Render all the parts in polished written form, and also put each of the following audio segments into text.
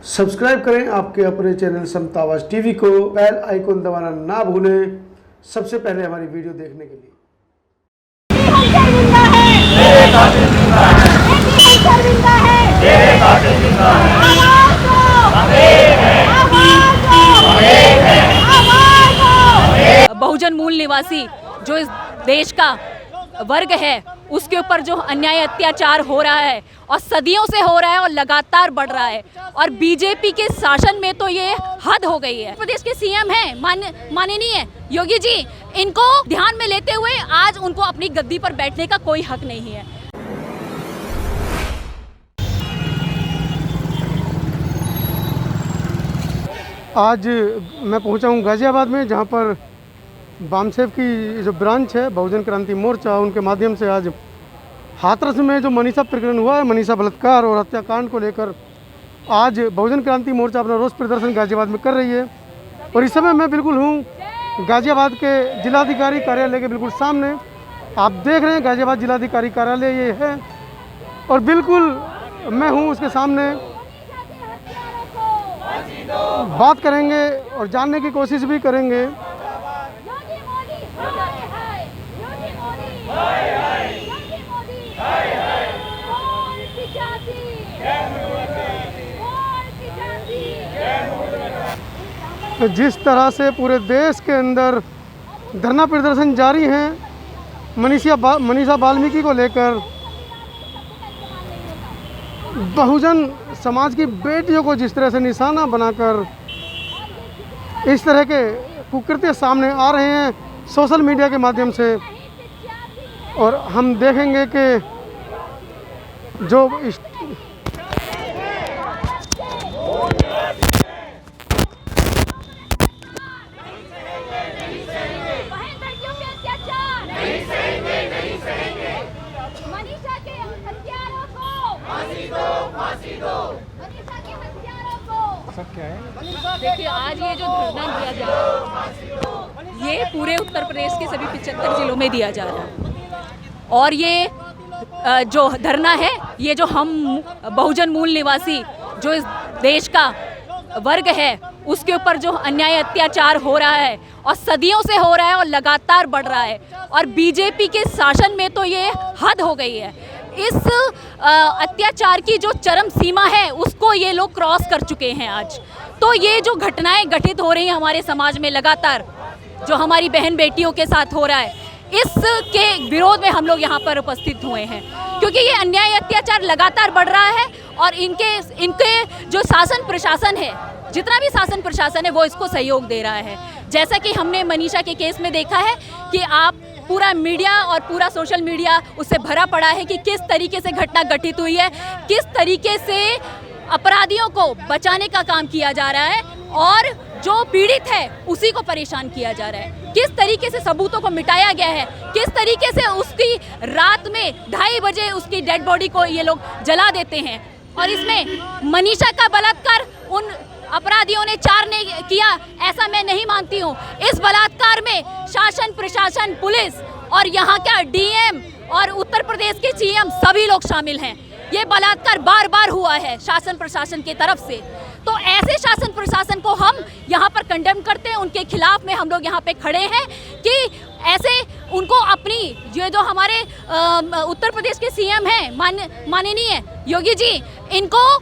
Subscribe करें आपके अपने चैनल समता आवाज़ टीवी को, बेल आइकन दबाना ना भूलें सबसे पहले हमारी वीडियो देखने के लिए। बहुजन मूल निवासी जो इस देश का वर्ग है उसके ऊपर जो अन्याय अत्याचार हो रहा है और सदियों से हो रहा है और लगातार बढ़ रहा है, और बीजेपी के शासन में तो ये हद हो गई है। प्रदेश के सीएम हैं माननीय योगी जी, इनको ध्यान में लेते हुए आज उनको अपनी गद्दी पर बैठने का कोई हक नहीं है। आज मैं पहुंचा हूं गाज़ियाबाद में, जहां पर बामसेव की जो ब्रांच है बहुजन क्रांति मोर्चा, उनके माध्यम से आज हाथरस में जो मनीषा प्रकरण हुआ है, मनीषा बलात्कार और हत्याकांड को लेकर आज बहुजन क्रांति मोर्चा अपना रोष प्रदर्शन गाज़ियाबाद में कर रही है। और इस समय मैं बिल्कुल हूँ गाज़ियाबाद के जिलाधिकारी कार्यालय के बिल्कुल सामने। आप देख रहे हैं गाज़ियाबाद जिलाधिकारी कार्यालय ये है, और बिल्कुल मैं हूँ उसके सामने। बात करेंगे और जानने की कोशिश भी करेंगे। जिस तरह से पूरे देश के अंदर धरना प्रदर्शन जारी हैं मनीषा वाल्मीकि को लेकर, बहुजन समाज की बेटियों को जिस तरह से निशाना बनाकर इस तरह के कुकृत्य सामने आ रहे हैं सोशल मीडिया के माध्यम से, और हम देखेंगे कि जो क्या है, देखिए आज ये जो धरना दिया जा रहा है ये पूरे उत्तर प्रदेश के सभी 75 जिलों में दिया जा रहा है, और ये जो धरना है ये जो हम बहुजन मूल निवासी जो इस देश का वर्ग है उसके ऊपर जो अन्याय अत्याचार हो रहा है और सदियों से हो रहा है और लगातार बढ़ रहा है, और बीजेपी के शासन में तो ये हद हो गई है। इस अत्याचार की जो चरम सीमा है उसको ये लोग क्रॉस कर चुके हैं आज। तो ये जो घटनाएं घटित हो रही हैं हमारे समाज में लगातार, जो हमारी बहन बेटियों के साथ हो रहा है, इसके विरोध में हम लोग यहाँ पर उपस्थित हुए हैं, क्योंकि ये अन्याय अत्याचार लगातार बढ़ रहा है और इनके जो शासन प्रशासन है, जितना भी शासन प्रशासन है वो इसको सहयोग दे रहा है। जैसा कि हमने मनीषा के केस में देखा है कि आप पूरा मीडिया और पूरा सोशल मीडिया उससे भरा पड़ा है कि किस तरीके से घटना घटित हुई है, किस तरीके से अपराधियों को बचाने का काम किया जा रहा है और जो पीड़ित है उसी को परेशान किया जा रहा है, किस तरीके से सबूतों को मिटाया गया है, किस तरीके से उसकी रात में 2:30 बजे उसकी डेड बॉडी को ये लोग जला देते हैं। और इसमें मनीषा का बलात्कार उन अपराधियों ने 4 ने किया ऐसा मैं नहीं मानती हूँ। इस बलात्कार में शासन प्रशासन, पुलिस और यहाँ का डीएम और उत्तर प्रदेश के सीएम सभी लोग शामिल हैं। ये बलात्कार बार बार हुआ है शासन प्रशासन की तरफ से, तो ऐसे शासन प्रशासन को हम यहाँ पर कंडेम करते हैं, उनके खिलाफ में हम लोग यहाँ पे खड़े हैं कि ऐसे उनको अपनी ये जो हमारे उत्तर प्रदेश के सीएम हैं माननीय योगी जी, इनको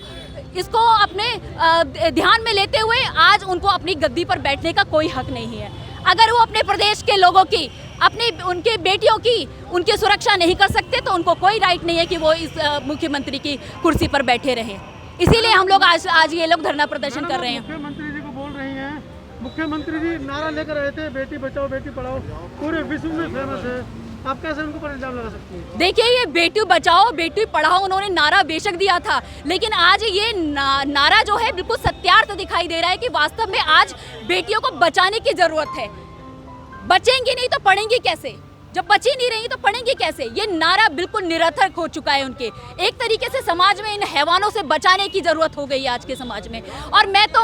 इसको अपने ध्यान में लेते हुए आज उनको अपनी गद्दी पर बैठने का कोई हक नहीं है। अगर वो अपने प्रदेश के लोगों की, उनके बेटियों की उनकी सुरक्षा नहीं कर सकते तो उनको कोई राइट नहीं है कि वो इस मुख्यमंत्री की कुर्सी पर बैठे रहें। इसीलिए हम लोग आज ये लोग धरना प्रदर्शन कर रहे हैं। मुख्यमंत्री जी को बोल रही हैं, मुख्यमंत्री जी नारा लेकर आए थे बेटी बचाओ बेटी पढ़ाओ, पूरे विश्व में फेमस है, आप कैसे उनको पर इल्जाम लगा सकती हैं? देखिए, ये बेटी बचाओ बेटी पढ़ाओ उन्होंने नारा बेशक दिया था, लेकिन आज ये नारा जो है बिल्कुल सत्यार्थ दिखाई दे रहा है कि वास्तव में आज बेटियों को बचाने की जरूरत है। बचेंगी नहीं तो पढ़ेंगी कैसे? जब बची नहीं रही तो पढ़ेंगे कैसे? ये नारा बिल्कुल निरर्थक हो चुका है उनके। एक तरीके से समाज में इन हैवानों से बचाने की जरूरत हो गई है आज के समाज में। और मैं तो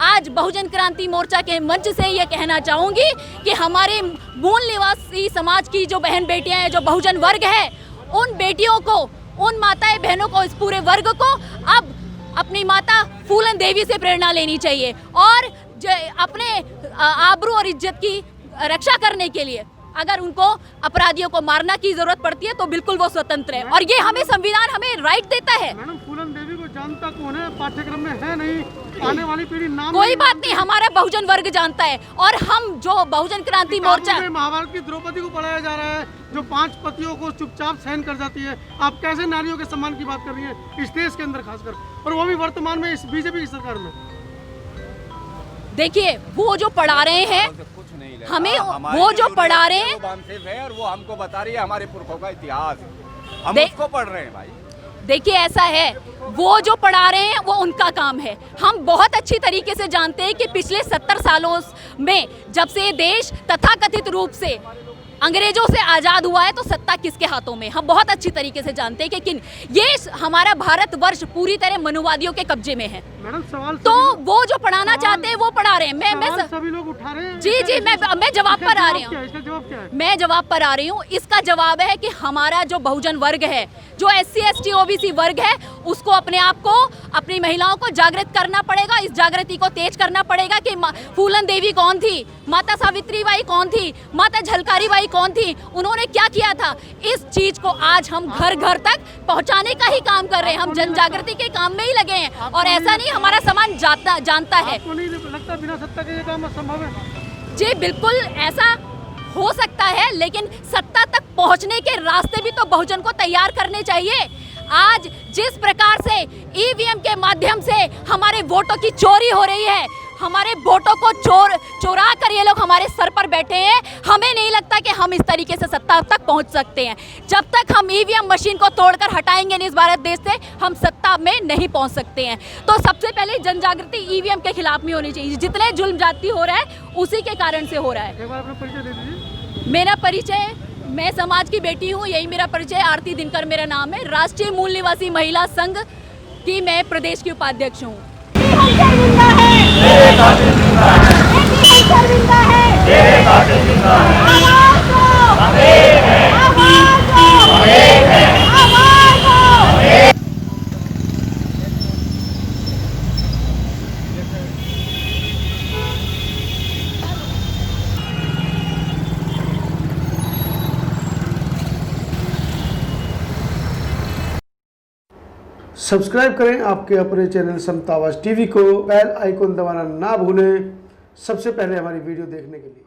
आज बहुजन क्रांति मोर्चा के मंच से ये कहना चाहूँगी कि हमारे मूल निवासी समाज की जो बहन बेटियाँ हैं, जो बहुजन वर्ग है, उन बेटियों को, उन माताएं बहनों को, इस पूरे वर्ग को अब अपनी माता फूलन देवी से प्रेरणा लेनी चाहिए और अपने आबरू और इज्जत की रक्षा करने के लिए अगर उनको अपराधियों को मारना की जरूरत पड़ती है तो बिल्कुल वो स्वतंत्र है और ये हमें संविधान हमें राइट देता है। मैडम फूलन देवी को जानता कौन है? पाठ्यक्रम में है नहीं, आने वाली पीढ़ी नाम कोई बात नहीं, हमारा बहुजन वर्ग जानता है और हम जो बहुजन क्रांति मोर्चा महाभारत की द्रौपदी को पढ़ाया जा रहा है जो 5 पतियों को चुपचाप सहन कर जाती है। आप कैसे नारियों के सम्मान की बात कर रही है इस देश के अंदर खासकर, और वो भी वर्तमान में इस बीजेपी की सरकार में? देखिए वो जो पढ़ा रहे हैं हमें, वो जो पढ़ा रहे हैं है और वो हमको बता रही है हमारे पुरखों का इतिहास, हम उसको पढ़ रहे हैं भाई। देखिए ऐसा है, वो जो पढ़ा रहे हैं वो उनका काम है। हम बहुत अच्छी तरीके से जानते हैं कि पिछले 70 सालों में जब से ये देश तथाकथित रूप से अंग्रेजों से आज़ाद हुआ है तो सत्ता किसके हाथों में, हम बहुत अच्छी तरीके से जानते हैं कि ये हमारा भारतवर्ष पूरी तरह मनुवादियों के कब्जे में है। मैडम सवाल तो वो जो पढ़ाना चाहते हैं वो पढ़ा रहे हैं। मैं सभी लोग उठा रहे हैं। जी मैं जवाब पर आ रही हूँ। इसका जवाब क्या है? मैं जवाब पर आ रही हूँ। इसका जवाब है कि हमारा जो बहुजन वर्ग है, जो SC ST OBC वर्ग है, उसको अपने आप को, अपनी महिलाओं को जागृत करना पड़ेगा। इस जागृति को तेज करना पड़ेगा कि फूलन देवी कौन थी, माता सावित्री बाई कौन थी, माता झलकारी बाई कौन थी, उन्होंने क्या किया था। इस चीज को आज हम घर घर तक पहुंचाने का ही काम कर रहे हैं। हम जन जागृति के काम में ही लगे हैं और ऐसा नहीं हमारा समाज जानता है। आपको नहीं लगता बिना सत्ता के ये काम असंभव है? जी बिल्कुल ऐसा हो सकता है, लेकिन सत्ता तक पहुंचने के रास्ते भी तो बहुजन को तैयार करने चाहिए। आज जिस प्रकार से EVM के माध्यम से हमारे वोटों की चोरी हो रही है, हमारे वोटों को चोरा कर ये लोग हमारे सर पर बैठे हैं, हमें नहीं लगता कि हम इस तरीके से सत्ता तक पहुंच सकते हैं। जब तक हम EVM मशीन को तोड़कर हटाएंगे नहीं इस भारत देश से, हम सत्ता में नहीं पहुंच सकते हैं। तो सबसे पहले जन जागृति EVM के खिलाफ में होनी चाहिए। जितने जुल्म जाती हो रहा है उसी के कारण से हो रहा है। एक बार अपना परिचय दे दीजिए। मेरा परिचय, मैं समाज की बेटी हूँ, यही मेरा परिचय। आरती दिनकर मेरा नाम है। राष्ट्रीय मूल निवासी महिला संघ की मैं प्रदेश की उपाध्यक्ष हूँ। सब्सक्राइब करें आपके अपने चैनल समता आवाज़ TV को, बेल आइकन दबाना ना भूलें सबसे पहले हमारी वीडियो देखने के लिए।